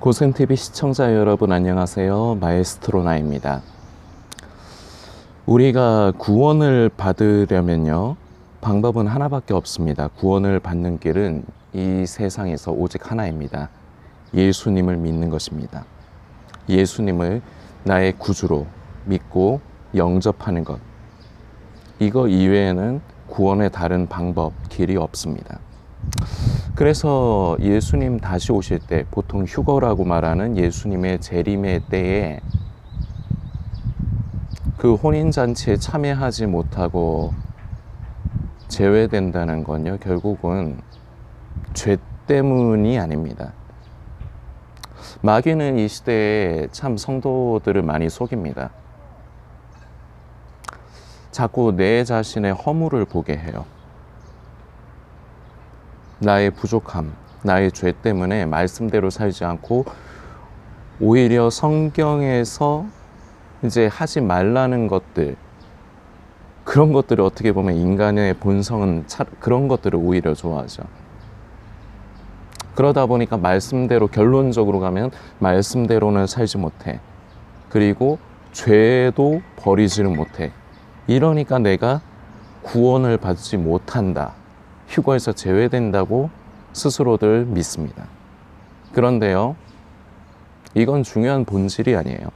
고생TV 시청자 여러분 안녕하세요. 마에스트로나입니다. 우리가 구원을 받으려면요, 방법은 하나밖에 없습니다. 구원을 받는 길은 이 세상에서 오직 하나입니다. 예수님을 믿는 것입니다. 예수님을 나의 구주로 믿고 영접하는 것. 이거 이외에는 구원의 다른 방법, 길이 없습니다. 그래서 예수님 다시 오실 때, 보통 휴거라고 말하는 예수님의 재림의 때에 그 혼인잔치에 참여하지 못하고 제외된다는 건요, 결국은 죄 때문이 아닙니다. 마귀는 이 시대에 참 성도들을 많이 속입니다. 자꾸 내 자신의 허물을 보게 해요. 나의 부족함, 나의 죄 때문에 말씀대로 살지 않고 오히려 성경에서 이제 하지 말라는 것들, 그런 것들을 어떻게 보면 인간의 본성은 그런 것들을 오히려 좋아하죠. 그러다 보니까 말씀대로, 결론적으로 가면 말씀대로는 살지 못해. 그리고 죄도 버리지를 못해. 이러니까 내가 구원을 받지 못한다, 휴거에서 제외된다고 스스로들 믿습니다. 그런데요, 이건 중요한 본질이 아니에요.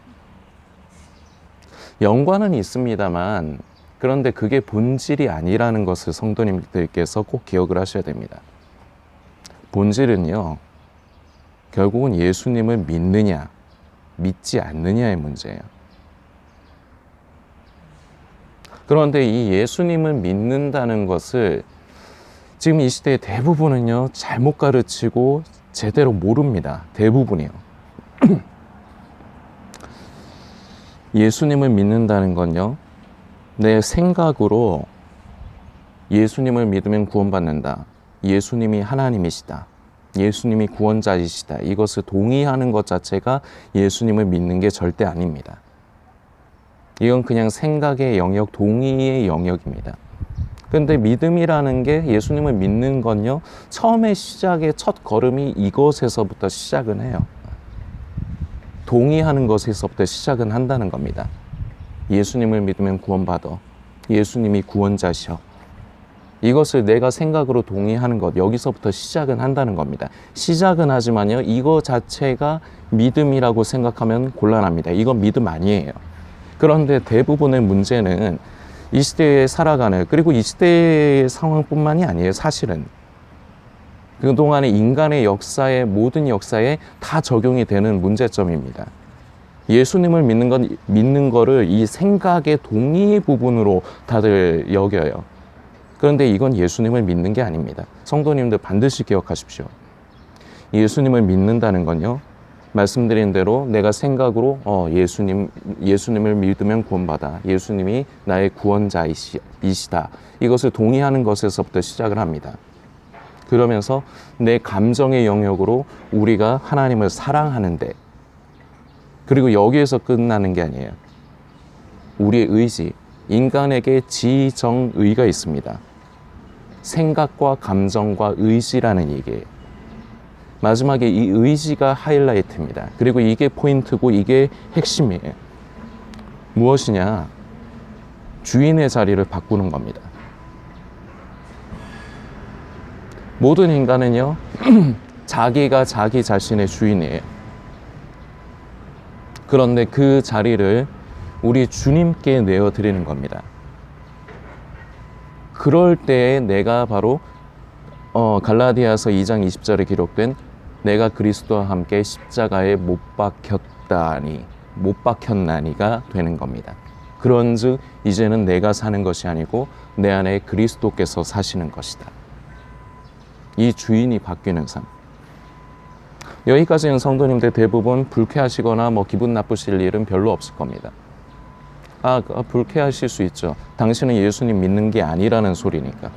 연관은 있습니다만, 그런데 그게 본질이 아니라는 것을 성도님들께서 꼭 기억을 하셔야 됩니다. 본질은요, 결국은 예수님을 믿느냐, 믿지 않느냐의 문제예요. 그런데 이 예수님을 믿는다는 것을 지금 이 시대의 대부분은요, 잘못 가르치고 제대로 모릅니다. 대부분이요. 예수님을 믿는다는 건요, 내 생각으로 예수님을 믿으면 구원받는다, 예수님이 하나님이시다, 예수님이 구원자이시다, 이것을 동의하는 것 자체가 예수님을 믿는 게 절대 아닙니다. 이건 그냥 생각의 영역, 동의의 영역입니다. 근데 믿음이라는 게, 예수님을 믿는 건요, 처음에 시작의 첫 걸음이 이것에서부터 시작은 해요. 동의하는 것에서부터 시작은 한다는 겁니다. 예수님을 믿으면 구원받아, 예수님이 구원자셔, 이것을 내가 생각으로 동의하는 것, 여기서부터 시작은 한다는 겁니다. 시작은 하지만요, 이거 자체가 믿음이라고 생각하면 곤란합니다. 이건 믿음 아니에요. 그런데 대부분의 문제는 이 시대에 살아가는, 그리고 이 시대의 상황뿐만이 아니에요. 사실은 그동안의 인간의 역사에, 모든 역사에 다 적용이 되는 문제점입니다. 예수님을 믿는 거를 이 생각의 동의 부분으로 다들 여겨요. 그런데 이건 예수님을 믿는 게 아닙니다. 성도님들 반드시 기억하십시오. 예수님을 믿는다는 건요, 말씀드린 대로 내가 생각으로 예수님을 믿으면 구원받아, 예수님이 나의 구원자이시다, 이것을 동의하는 것에서부터 시작을 합니다. 그러면서 내 감정의 영역으로 우리가 하나님을 사랑하는데, 그리고 여기에서 끝나는 게 아니에요. 우리의 의지, 인간에게 지정의가 있습니다. 생각과 감정과 의지라는 얘기예요. 마지막에 이 의지가 하이라이트입니다. 그리고 이게 포인트고 이게 핵심이에요. 무엇이냐? 주인의 자리를 바꾸는 겁니다. 모든 인간은요, 자기가 자기 자신의 주인이에요. 그런데 그 자리를 우리 주님께 내어드리는 겁니다. 그럴 때에 내가 바로 갈라디아서 2장 20절에 기록된 내가 그리스도와 함께 십자가에 못 박혔나니가 되는 겁니다. 그런즉 이제는 내가 사는 것이 아니고 내 안에 그리스도께서 사시는 것이다. 이 주인이 바뀌는 삶. 여기까지는 성도님들 대부분 불쾌하시거나 기분 나쁘실 일은 별로 없을 겁니다. 불쾌하실 수 있죠. 당신은 예수님 믿는 게 아니라는 소리니까.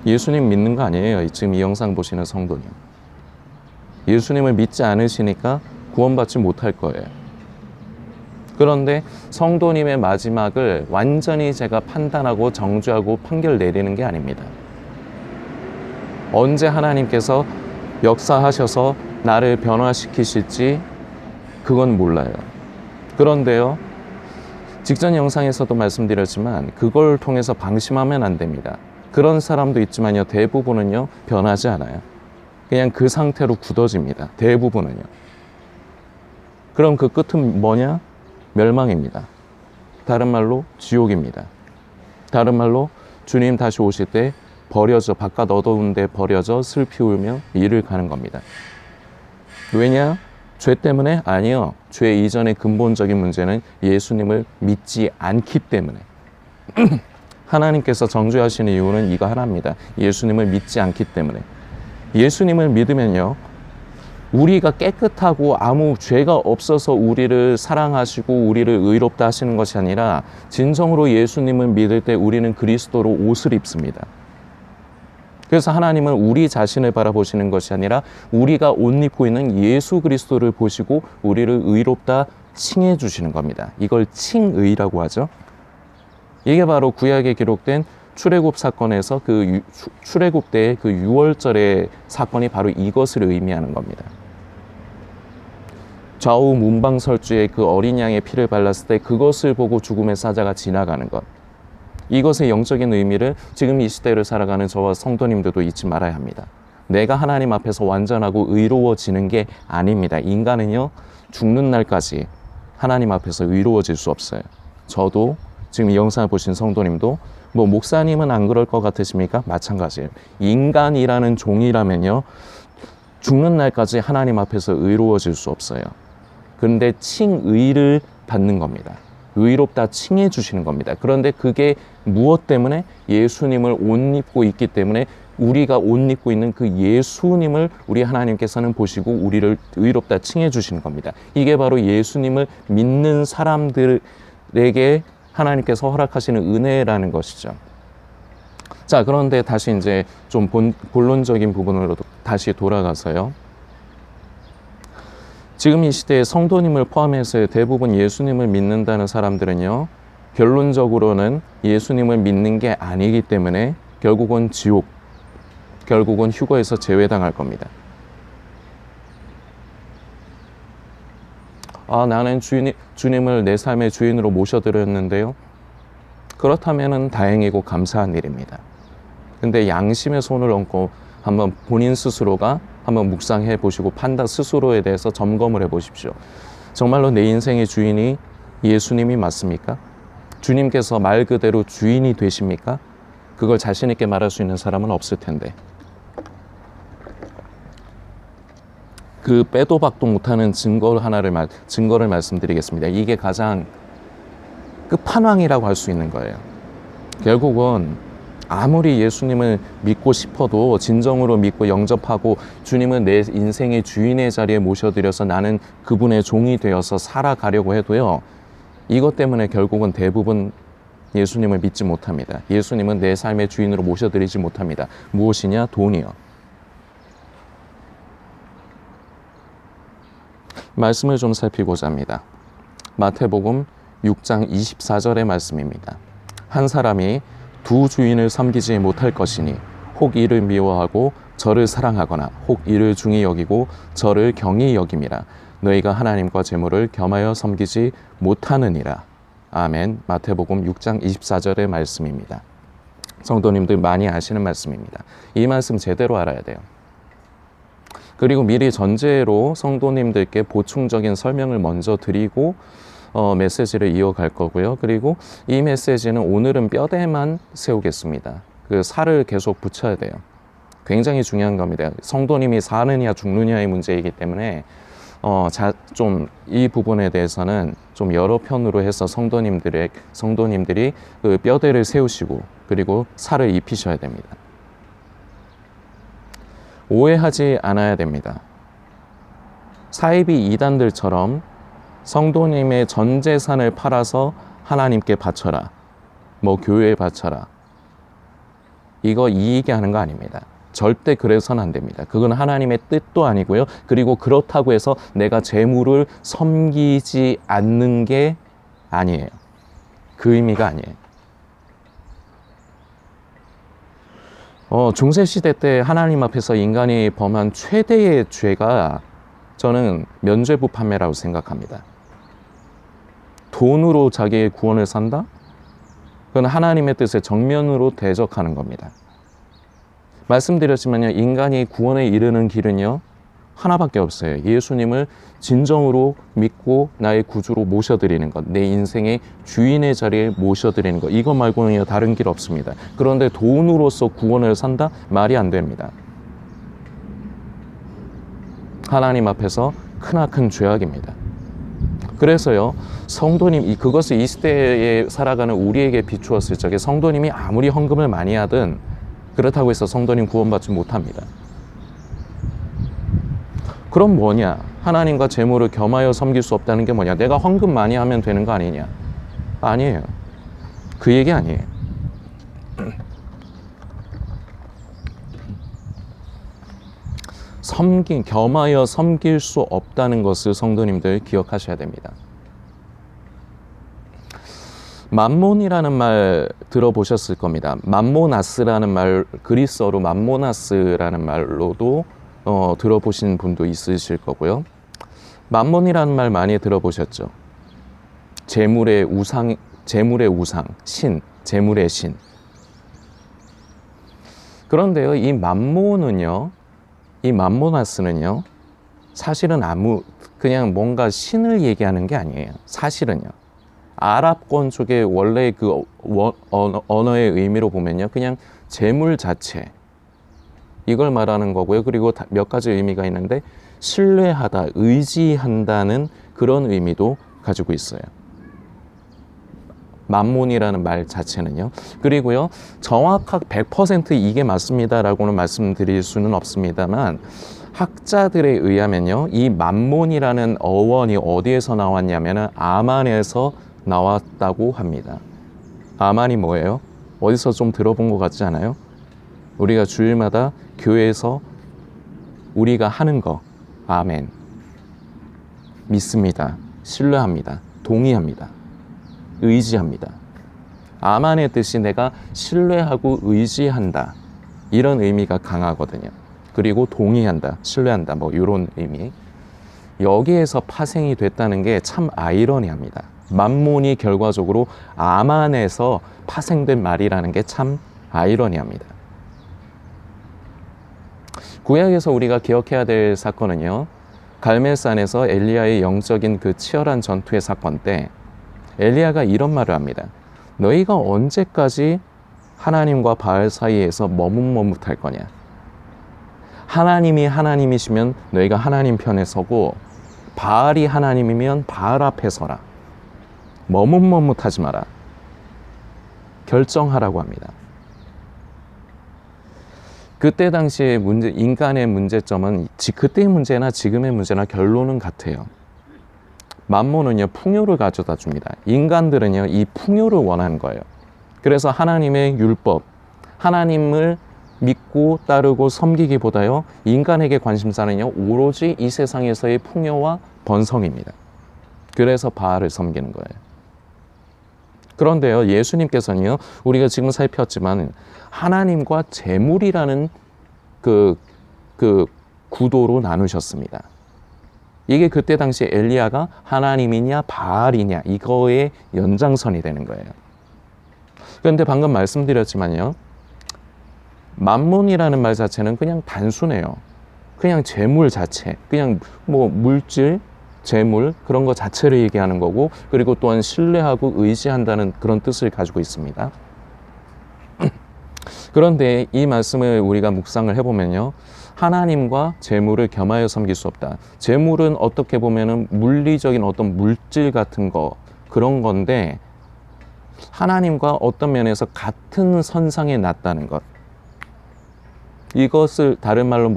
예수님 믿는 거 아니에요. 지금 이 영상 보시는 성도님. 예수님을 믿지 않으시니까 구원받지 못할 거예요. 그런데 성도님의 마지막을 완전히 제가 판단하고 정죄하고 판결 내리는 게 아닙니다. 언제 하나님께서 역사하셔서 나를 변화시키실지 그건 몰라요. 그런데요, 직전 영상에서도 말씀드렸지만 그걸 통해서 방심하면 안 됩니다. 그런 사람도 있지만요, 대부분은요 변하지 않아요. 그냥 그 상태로 굳어집니다. 대부분은요. 그럼 그 끝은 뭐냐? 멸망입니다. 다른 말로 지옥입니다. 다른 말로 주님 다시 오실 때 버려져, 바깥 어두운 데 버려져 슬피 울며 이를 가는 겁니다. 왜냐? 죄 때문에? 아니요. 죄 이전의 근본적인 문제는 예수님을 믿지 않기 때문에. 하나님께서 정죄하시는 이유는 이거 하나입니다. 예수님을 믿지 않기 때문에. 예수님을 믿으면요, 우리가 깨끗하고 아무 죄가 없어서 우리를 사랑하시고 우리를 의롭다 하시는 것이 아니라 진정으로 예수님을 믿을 때 우리는 그리스도로 옷을 입습니다. 그래서 하나님은 우리 자신을 바라보시는 것이 아니라 우리가 옷 입고 있는 예수 그리스도를 보시고 우리를 의롭다 칭해 주시는 겁니다. 이걸 칭의라고 하죠. 이게 바로 구약에 기록된 출애굽 사건에서 그 출애굽 때의 그 유월절의 사건이 바로 이것을 의미하는 겁니다. 좌우 문방설주에 그 어린 양의 피를 발랐을 때 그것을 보고 죽음의 사자가 지나가는 것. 이것의 영적인 의미를 지금 이 시대를 살아가는 저와 성도님들도 잊지 말아야 합니다. 내가 하나님 앞에서 완전하고 의로워지는 게 아닙니다. 인간은요, 죽는 날까지 하나님 앞에서 의로워질 수 없어요. 저도 지금 이 영상을 보신 성도님도 뭐 목사님은 안 그럴 것 같으십니까? 마찬가지예요. 인간이라는 종이라면요, 죽는 날까지 하나님 앞에서 의로워질 수 없어요. 그런데 칭의를 받는 겁니다. 의롭다 칭해 주시는 겁니다. 그런데 그게 무엇 때문에? 예수님을 옷 입고 있기 때문에 우리가 옷 입고 있는 그 예수님을 우리 하나님께서는 보시고 우리를 의롭다 칭해 주시는 겁니다. 이게 바로 예수님을 믿는 사람들에게 하나님께서 허락하시는 은혜라는 것이죠. 자, 그런데 다시 이제 좀 본론적인 부분으로 다시 돌아가서요. 지금 이 시대에 성도님을 포함해서 대부분 예수님을 믿는다는 사람들은요, 결론적으로는 예수님을 믿는 게 아니기 때문에 결국은 지옥, 결국은 휴거에서 제외당할 겁니다. 나는 주님을 내 삶의 주인으로 모셔드렸는데요. 그렇다면 다행이고 감사한 일입니다. 근데 양심의 손을 얹고 한번 본인 스스로가 한번 묵상해 보시고 판단 스스로에 대해서 점검을 해 보십시오. 정말로 내 인생의 주인이 예수님이 맞습니까? 주님께서 말 그대로 주인이 되십니까? 그걸 자신 있게 말할 수 있는 사람은 없을 텐데. 그 빼도 박도 못하는 증거를 말씀드리겠습니다. 이게 가장 끝판왕이라고 할 수 있는 거예요. 결국은 아무리 예수님을 믿고 싶어도 진정으로 믿고 영접하고 주님은 내 인생의 주인의 자리에 모셔드려서 나는 그분의 종이 되어서 살아가려고 해도요, 이것 때문에 결국은 대부분 예수님을 믿지 못합니다. 예수님은 내 삶의 주인으로 모셔드리지 못합니다. 무엇이냐? 돈이요. 말씀을 좀 살피고자 합니다. 마태복음 6장 24절의 말씀입니다. 한 사람이 두 주인을 섬기지 못할 것이니 혹 이를 미워하고 저를 사랑하거나 혹 이를 중히 여기고 저를 경히 여김이라. 너희가 하나님과 재물을 겸하여 섬기지 못하느니라. 아멘. 마태복음 6장 24절의 말씀입니다. 성도님들 많이 아시는 말씀입니다. 이 말씀 제대로 알아야 돼요. 그리고 미리 전제로 성도님들께 보충적인 설명을 먼저 드리고 메시지를 이어갈 거고요. 그리고 이 메시지는 오늘은 뼈대만 세우겠습니다. 그 살을 계속 붙여야 돼요. 굉장히 중요한 겁니다. 성도님이 사느냐 죽느냐의 문제이기 때문에 좀 이 부분에 대해서는 좀 여러 편으로 해서 성도님들이 그 뼈대를 세우시고 그리고 살을 입히셔야 됩니다. 오해하지 않아야 됩니다. 사이비 이단들처럼 성도님의 전 재산을 팔아서 하나님께 바쳐라, 뭐 교회에 바쳐라, 이거 이익이 하는 거 아닙니다. 절대 그래서는 안 됩니다. 그건 하나님의 뜻도 아니고요. 그리고 그렇다고 해서 내가 재물을 섬기지 않는 게 아니에요. 그 의미가 아니에요. 중세시대 때 하나님 앞에서 인간이 범한 최대의 죄가 저는 면죄부 판매라고 생각합니다. 돈으로 자기의 구원을 산다? 그건 하나님의 뜻에 정면으로 대적하는 겁니다. 말씀드렸지만요, 인간이 구원에 이르는 길은요 하나밖에 없어요. 예수님을 진정으로 믿고 나의 구주로 모셔드리는 것, 내 인생의 주인의 자리에 모셔드리는 것, 이것 말고는 다른 길 없습니다. 그런데 돈으로서 구원을 산다? 말이 안 됩니다. 하나님 앞에서 크나큰 죄악입니다. 그래서요, 성도님, 그것을 이 시대에 살아가는 우리에게 비추었을 적에 성도님이 아무리 헌금을 많이 하든 그렇다고 해서 성도님 구원받지 못합니다. 그럼 뭐냐? 하나님과 재물을 겸하여 섬길 수 없다는 게 뭐냐? 내가 헌금 많이 하면 되는 거 아니냐? 아니에요. 그 얘기 아니에요. 겸하여 섬길 수 없다는 것을 성도님들 기억하셔야 됩니다. 맘몬이라는 말 들어보셨을 겁니다. 맘모나스라는 말, 그리스어로 맘모나스라는 말로도 들어보신 분도 있으실 거고요. 맘몬이라는 말 많이 들어보셨죠? 재물의 우상, 신, 재물의 신. 그런데요, 이 맘모나스는요, 사실은 그냥 뭔가 신을 얘기하는 게 아니에요. 사실은요. 아랍권 쪽의 원래 그 언어의 의미로 보면요, 그냥 재물 자체, 이걸 말하는 거고요. 그리고 몇 가지 의미가 있는데, 신뢰하다, 의지한다는 그런 의미도 가지고 있어요. 맘몬이라는 말 자체는요. 그리고요, 정확하게 100% 이게 맞습니다라고는 말씀드릴 수는 없습니다만, 학자들에 의하면요, 이 맘몬이라는 어원이 어디에서 나왔냐면은 아만에서 나왔다고 합니다. 아만이 뭐예요? 어디서 좀 들어본 것 같지 않아요? 우리가 주일마다 교회에서 우리가 하는 거, 아멘, 믿습니다, 신뢰합니다, 동의합니다, 의지합니다. 아만의 뜻이 내가 신뢰하고 의지한다, 이런 의미가 강하거든요. 그리고 동의한다, 신뢰한다, 뭐 이런 의미. 여기에서 파생이 됐다는 게 참 아이러니합니다. 맘몬이 결과적으로 아만에서 파생된 말이라는 게 참 아이러니합니다. 구약에서 우리가 기억해야 될 사건은요, 갈멜산에서 엘리야의 영적인 그 치열한 전투의 사건 때 엘리야가 이런 말을 합니다. 너희가 언제까지 하나님과 바알 사이에서 머뭇머뭇할 거냐? 하나님이 하나님이시면 너희가 하나님 편에 서고, 바알이 하나님이면 바알 앞에 서라. 머뭇머뭇하지 마라. 결정하라고 합니다. 그때 당시의 인간의 문제점은 그때의 문제나 지금의 문제나 결론은 같아요. 맘몬은요, 풍요를 가져다 줍니다. 인간들은요, 이 풍요를 원하는 거예요. 그래서 하나님의 율법, 하나님을 믿고 따르고 섬기기보다요, 인간에게 관심사는요, 오로지 이 세상에서의 풍요와 번성입니다. 그래서 바알을 섬기는 거예요. 그런데요, 예수님께서는요, 우리가 지금 살폈지만 하나님과 재물이라는 그 구도로 나누셨습니다. 이게 그때 당시 엘리야가 하나님이냐 바알이냐 이거의 연장선이 되는 거예요. 그런데 방금 말씀드렸지만요, 맘몬이라는 말 자체는 그냥 단순해요. 그냥 재물 자체, 그냥 뭐 물질, 재물, 그런 거 자체를 얘기하는 거고, 그리고 또한 신뢰하고 의지한다는 그런 뜻을 가지고 있습니다. 그런데 이 말씀을 우리가 묵상을 해보면요, 하나님과 재물을 겸하여 섬길 수 없다. 재물은 어떻게 보면은 물리적인 어떤 물질 같은 거, 그런 건데, 하나님과 어떤 면에서 같은 선상에 놨다는 것, 이것을 다른 말로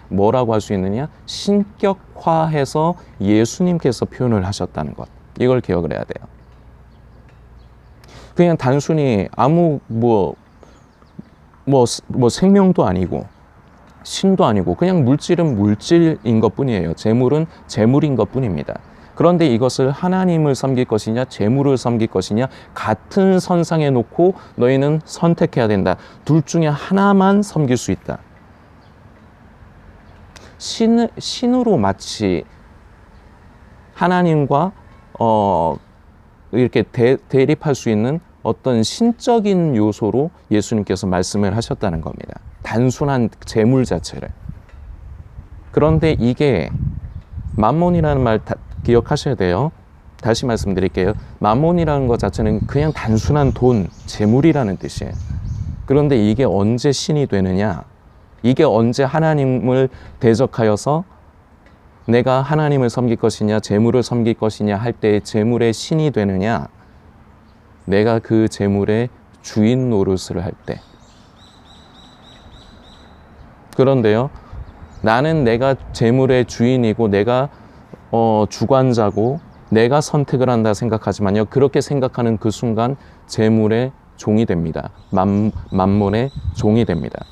뭐라고 할 수 있느냐? 신격화해서 예수님께서 표현을 하셨다는 것, 이걸 기억을 해야 돼요. 그냥 단순히 아무 생명도 아니고 신도 아니고 그냥 물질은 물질인 것 뿐이에요. 재물은 재물인 것 뿐입니다. 그런데 이것을 하나님을 섬길 것이냐 재물을 섬길 것이냐 같은 선상에 놓고 너희는 선택해야 된다. 둘 중에 하나만 섬길 수 있다. 신으로 마치 하나님과 이렇게 대립할 수 있는 어떤 신적인 요소로 예수님께서 말씀을 하셨다는 겁니다. 단순한 재물 자체를. 그런데 이게 만몬이라는 말 기억하셔야 돼요. 다시 말씀드릴게요. 만몬이라는 것 자체는 그냥 단순한 돈, 재물이라는 뜻이에요. 그런데 이게 언제 신이 되느냐? 이게 언제 하나님을 대적하여서 내가 하나님을 섬길 것이냐, 재물을 섬길 것이냐 할 때 재물의 신이 되느냐? 내가 그 재물의 주인 노릇을 할 때. 그런데요, 나는 내가 재물의 주인이고 내가 주관자고 내가 선택을 한다 생각하지만요, 그렇게 생각하는 그 순간 재물의 종이 됩니다. 만몬의 종이 됩니다.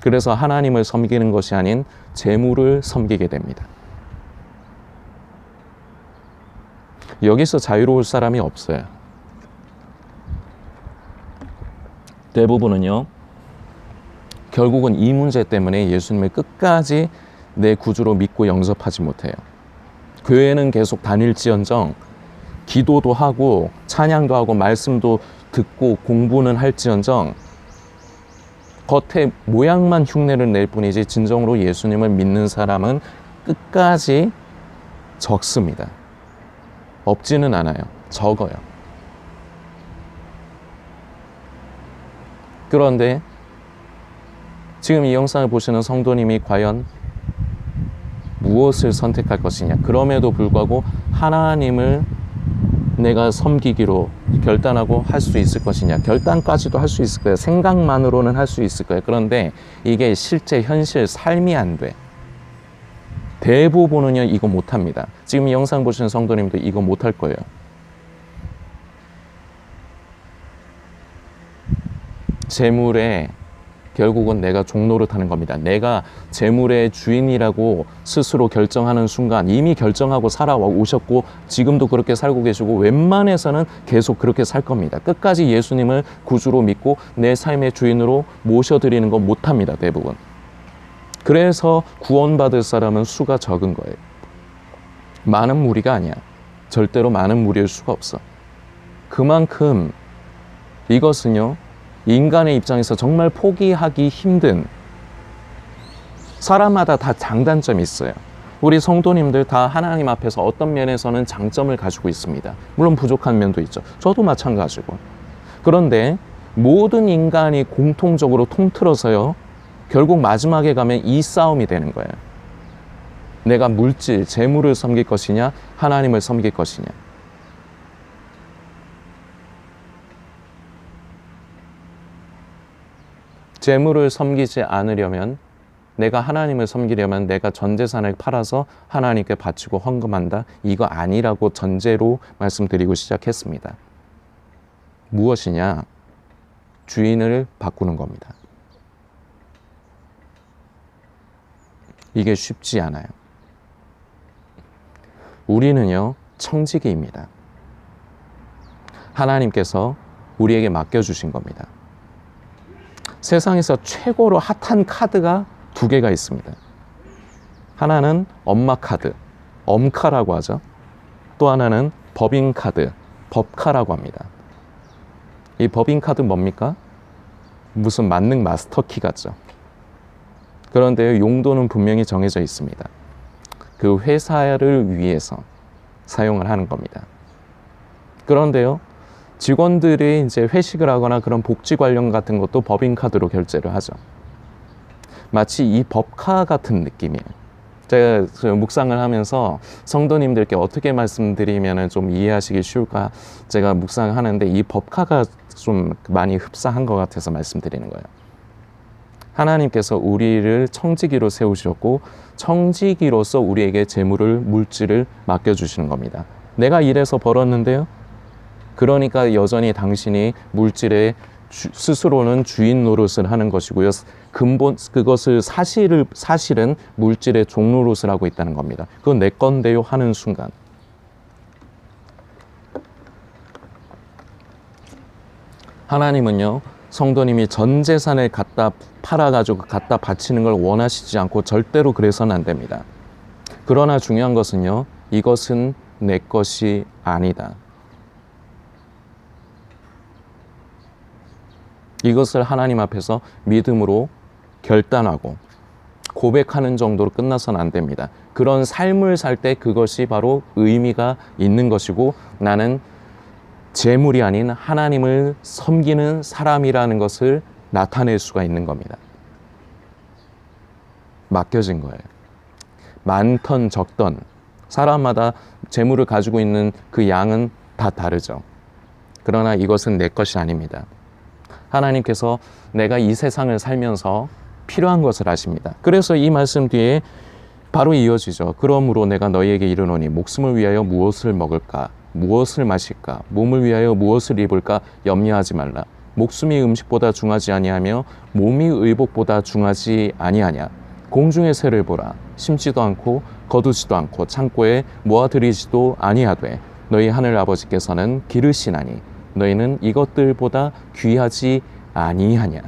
그래서 하나님을 섬기는 것이 아닌 재물을 섬기게 됩니다. 여기서 자유로울 사람이 없어요. 대부분은요, 결국은 이 문제 때문에 예수님을 끝까지 내 구주로 믿고 영접하지 못해요. 교회는 계속 다닐지언정, 기도도 하고 찬양도 하고 말씀도 듣고 공부는 할지언정 겉에 모양만 흉내를 낼 뿐이지 진정으로 예수님을 믿는 사람은 끝까지 적습니다. 없지는 않아요. 적어요. 그런데 지금 이 영상을 보시는 성도님이 과연 무엇을 선택할 것이냐? 그럼에도 불구하고 하나님을 내가 섬기기로 결단하고 할 수 있을 것이냐? 결단까지도 할 수 있을 거예요. 생각만으로는 할 수 있을 거예요. 그런데 이게 실제 현실 삶이 안 돼. 대부분은요, 이거 못합니다. 지금 이 영상 보시는 성도님도 이거 못할 거예요. 재물에 결국은 내가 종노릇하는 겁니다. 내가 재물의 주인이라고 스스로 결정하는 순간 이미 결정하고 살아오셨고 지금도 그렇게 살고 계시고 웬만해서는 계속 그렇게 살 겁니다. 끝까지 예수님을 구주로 믿고 내 삶의 주인으로 모셔드리는 거 못합니다. 대부분. 그래서 구원받을 사람은 수가 적은 거예요. 많은 무리가 아니야. 절대로 많은 무리일 수가 없어. 그만큼 이것은요, 인간의 입장에서 정말 포기하기 힘든, 사람마다 다 장단점이 있어요. 우리 성도님들 다 하나님 앞에서 어떤 면에서는 장점을 가지고 있습니다. 물론 부족한 면도 있죠. 저도 마찬가지고. 그런데 모든 인간이 공통적으로 통틀어서요, 결국 마지막에 가면 이 싸움이 되는 거예요. 내가 물질, 재물을 섬길 것이냐, 하나님을 섬길 것이냐. 재물을 섬기지 않으려면, 내가 하나님을 섬기려면 내가 전 재산을 팔아서 하나님께 바치고 헌금한다. 이거 아니라고 전제로 말씀드리고 시작했습니다. 무엇이냐? 주인을 바꾸는 겁니다. 이게 쉽지 않아요. 우리는요, 청지기입니다. 하나님께서 우리에게 맡겨주신 겁니다. 세상에서 최고로 핫한 카드가 두 개가 있습니다. 하나는 엄마 카드, 엄카라고 하죠. 또 하나는 법인카드, 법카라고 합니다. 이 법인카드 뭡니까? 무슨 만능 마스터키 같죠. 그런데 용도는 분명히 정해져 있습니다. 그 회사를 위해서 사용을 하는 겁니다. 그런데요, 직원들이 이제 회식을 하거나 그런 복지 관련 같은 것도 법인카드로 결제를 하죠. 마치 이 법카 같은 느낌이에요. 제가 묵상을 하면서 성도님들께 어떻게 말씀드리면 좀 이해하시기 쉬울까 제가 묵상을 하는데 이 법카가 좀 많이 흡사한 것 같아서 말씀드리는 거예요. 하나님께서 우리를 청지기로 세우셨고 청지기로서 우리에게 재물을, 물질을 맡겨주시는 겁니다. 내가 일해서 벌었는데요, 그러니까 여전히 당신이 물질에 스스로는 주인 노릇을 하는 것이고요. 근본 그것을 사실은 물질의 종 노릇을 하고 있다는 겁니다. 그건 내 건데요 하는 순간. 하나님은요, 성도님이 전 재산을 갖다 팔아가지고 갖다 바치는 걸 원하시지 않고 절대로 그래서는 안 됩니다. 그러나 중요한 것은요, 이것은 내 것이 아니다. 이것을 하나님 앞에서 믿음으로 결단하고 고백하는 정도로 끝나서는 안 됩니다. 그런 삶을 살 때 그것이 바로 의미가 있는 것이고, 나는 재물이 아닌 하나님을 섬기는 사람이라는 것을 나타낼 수가 있는 겁니다. 맡겨진 거예요. 많던 적던 사람마다 재물을 가지고 있는 그 양은 다 다르죠. 그러나 이것은 내 것이 아닙니다. 하나님께서 내가 이 세상을 살면서 필요한 것을 아십니다. 그래서 이 말씀 뒤에 바로 이어지죠. 그러므로 내가 너희에게 이르노니 목숨을 위하여 무엇을 먹을까, 무엇을 마실까, 몸을 위하여 무엇을 입을까 염려하지 말라. 목숨이 음식보다 중하지 아니하며 몸이 의복보다 중하지 아니하냐. 공중의 새를 보라. 심지도 않고 거두지도 않고 창고에 모아들이지도 아니하되 너희 하늘 아버지께서는 기르시나니 너희는 이것들보다 귀하지 아니하냐.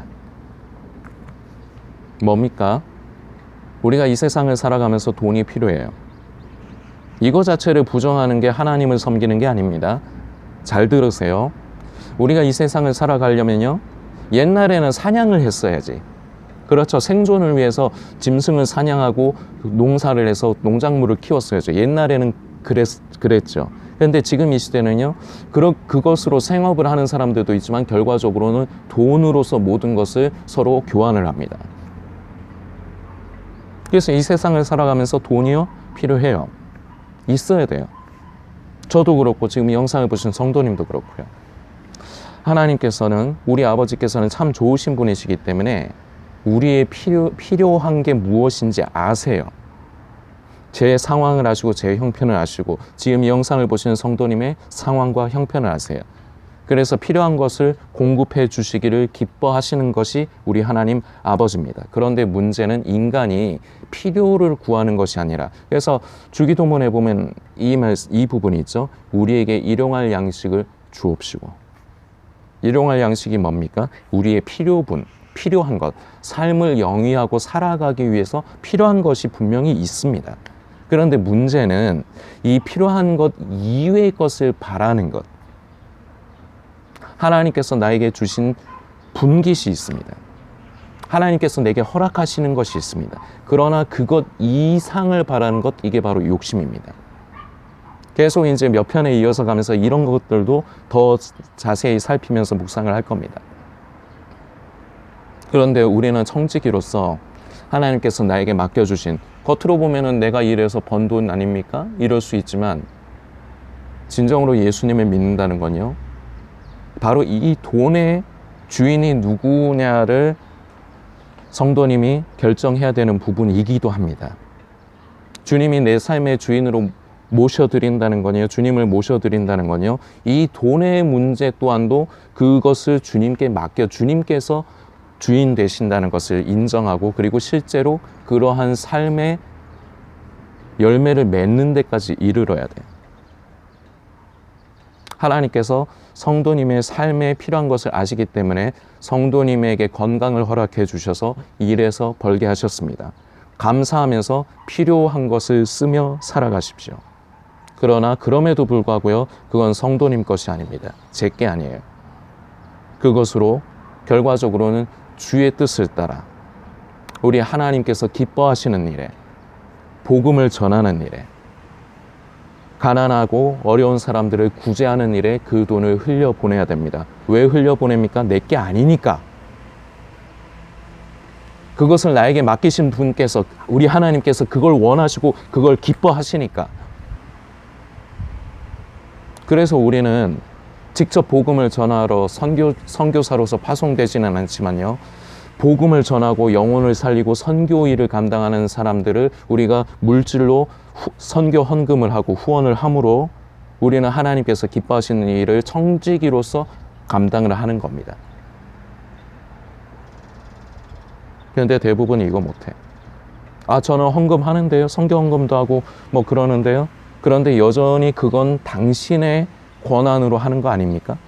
뭡니까? 우리가 이 세상을 살아가면서 돈이 필요해요. 이거 자체를 부정하는 게 하나님을 섬기는 게 아닙니다. 잘 들으세요. 우리가 이 세상을 살아가려면요, 옛날에는 사냥을 했어야지. 그렇죠. 생존을 위해서 짐승을 사냥하고 농사를 해서 농작물을 키웠어야죠. 옛날에는 그랬죠. 그런데 지금 이 시대는요, 그것으로 생업을 하는 사람들도 있지만 결과적으로는 돈으로서 모든 것을 서로 교환을 합니다. 그래서 이 세상을 살아가면서 돈이요, 필요해요. 있어야 돼요. 저도 그렇고 지금 이 영상을 보신 성도님도 그렇고요. 하나님께서는, 우리 아버지께서는 참 좋으신 분이시기 때문에 우리의 필요한 게 무엇인지 아세요. 제 상황을 아시고 제 형편을 아시고 지금 이 영상을 보시는 성도님의 상황과 형편을 아세요. 그래서 필요한 것을 공급해 주시기를 기뻐하시는 것이 우리 하나님 아버지입니다. 그런데 문제는 인간이 필요를 구하는 것이 아니라, 그래서 주기도문에 보면 이 부분이 있죠. 우리에게 일용할 양식을 주옵시고. 일용할 양식이 뭡니까? 우리의 필요한 것, 삶을 영위하고 살아가기 위해서 필요한 것이 분명히 있습니다. 그런데 문제는 이 필요한 것 이외의 것을 바라는 것. 하나님께서 나에게 주신 분깃이 있습니다. 하나님께서 내게 허락하시는 것이 있습니다. 그러나 그것 이상을 바라는 것, 이게 바로 욕심입니다. 계속 이제 몇 편에 이어서 가면서 이런 것들도 더 자세히 살피면서 묵상을 할 겁니다. 그런데 우리는 청지기로서 하나님께서 나에게 맡겨주신, 겉으로 보면은 내가 일해서 번 돈 아닙니까? 이럴 수 있지만 진정으로 예수님을 믿는다는 건요, 바로 이 돈의 주인이 누구냐를 성도님이 결정해야 되는 부분이기도 합니다. 주님이 내 삶의 주인으로 모셔드린다는 거요, 주님을 모셔드린다는 거요, 이 돈의 문제 또한도 그것을 주님께 맡겨 주님께서 주인 되신다는 것을 인정하고, 그리고 실제로 그러한 삶의 열매를 맺는 데까지 이르러야 돼요. 하나님께서 성도님의 삶에 필요한 것을 아시기 때문에 성도님에게 건강을 허락해 주셔서 일해서 벌게 하셨습니다. 감사하면서 필요한 것을 쓰며 살아가십시오. 그러나 그럼에도 불구하고요, 그건 성도님 것이 아닙니다. 제 게 아니에요. 그것으로 결과적으로는 주의 뜻을 따라 우리 하나님께서 기뻐하시는 일에, 복음을 전하는 일에, 가난하고 어려운 사람들을 구제하는 일에 그 돈을 흘려보내야 됩니다. 왜 흘려보냅니까? 내 게 아니니까. 그것을 나에게 맡기신 분께서, 우리 하나님께서 그걸 원하시고 그걸 기뻐하시니까. 그래서 우리는 직접 복음을 전하러 선교사로서 파송되지는 않지만요, 복음을 전하고 영혼을 살리고 선교 일을 감당하는 사람들을 우리가 물질로 선교 헌금을 하고 후원을 함으로 우리는 하나님께서 기뻐하시는 일을 청지기로서 감당을 하는 겁니다. 그런데 대부분 이거 못해. 저는 헌금 하는데요, 선교 헌금도 하고 뭐 그러는데요. 그런데 여전히 그건 당신의 권한으로 하는 거 아닙니까?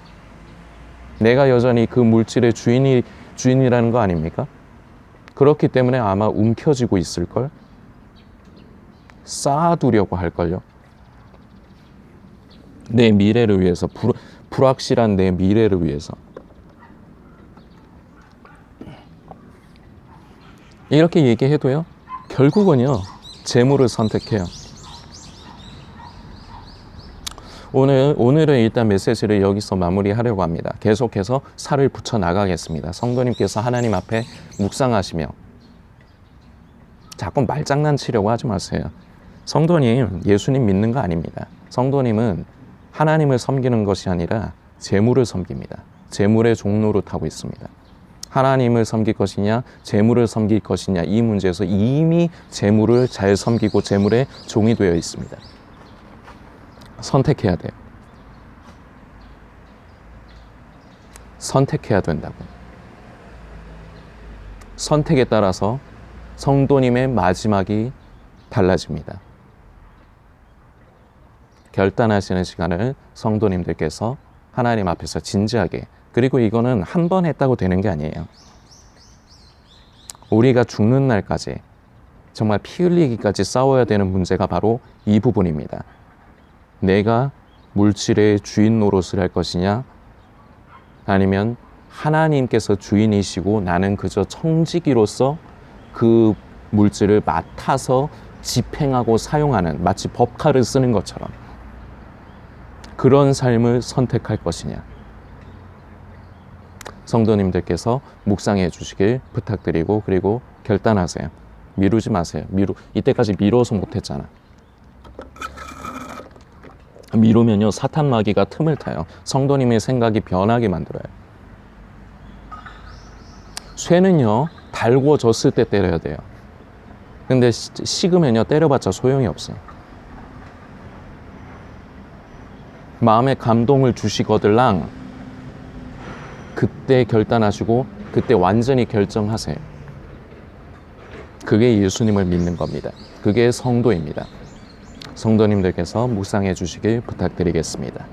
내가 여전히 그 물질의 주인이라는 거 아닙니까? 그렇기 때문에 아마 움켜쥐고 있을걸? 쌓아두려고 할걸요? 내 미래를 위해서, 불확실한 내 미래를 위해서. 이렇게 얘기해도요, 결국은요, 재물을 선택해요. 오늘은 일단 메시지를 여기서 마무리하려고 합니다. 계속해서 살을 붙여 나가겠습니다. 성도님께서 하나님 앞에 묵상하시며 자꾸 말장난치려고 하지 마세요. 성도님, 예수님 믿는 거 아닙니다. 성도님은 하나님을 섬기는 것이 아니라 재물을 섬깁니다. 재물의 종로로 타고 있습니다. 하나님을 섬길 것이냐, 재물을 섬길 것이냐, 이 문제에서 이미 재물을 잘 섬기고 재물의 종이 되어 있습니다. 선택해야 돼요. 선택해야 된다고. 선택에 따라서 성도님의 마지막이 달라집니다. 결단하시는 시간을 성도님들께서 하나님 앞에서 진지하게, 그리고 이거는 한 번 했다고 되는 게 아니에요. 우리가 죽는 날까지 정말 피 흘리기까지 싸워야 되는 문제가 바로 이 부분입니다. 내가 물질의 주인 노릇을 할 것이냐, 아니면 하나님께서 주인이시고 나는 그저 청지기로서 그 물질을 맡아서 집행하고 사용하는, 마치 법칼을 쓰는 것처럼 그런 삶을 선택할 것이냐. 성도님들께서 묵상해 주시길 부탁드리고, 그리고 결단하세요. 미루지 마세요. 이때까지 미뤄서 못했잖아. 미루면요, 사탄 마귀가 틈을 타요. 성도님의 생각이 변하게 만들어요. 쇠는요, 달궈졌을 때 때려야 돼요. 근데 식으면요, 때려봤자 소용이 없어요. 마음에 감동을 주시거들랑 그때 결단하시고 그때 완전히 결정하세요. 그게 예수님을 믿는 겁니다. 그게 성도입니다. 성도님들께서 묵상해 주시길 부탁드리겠습니다.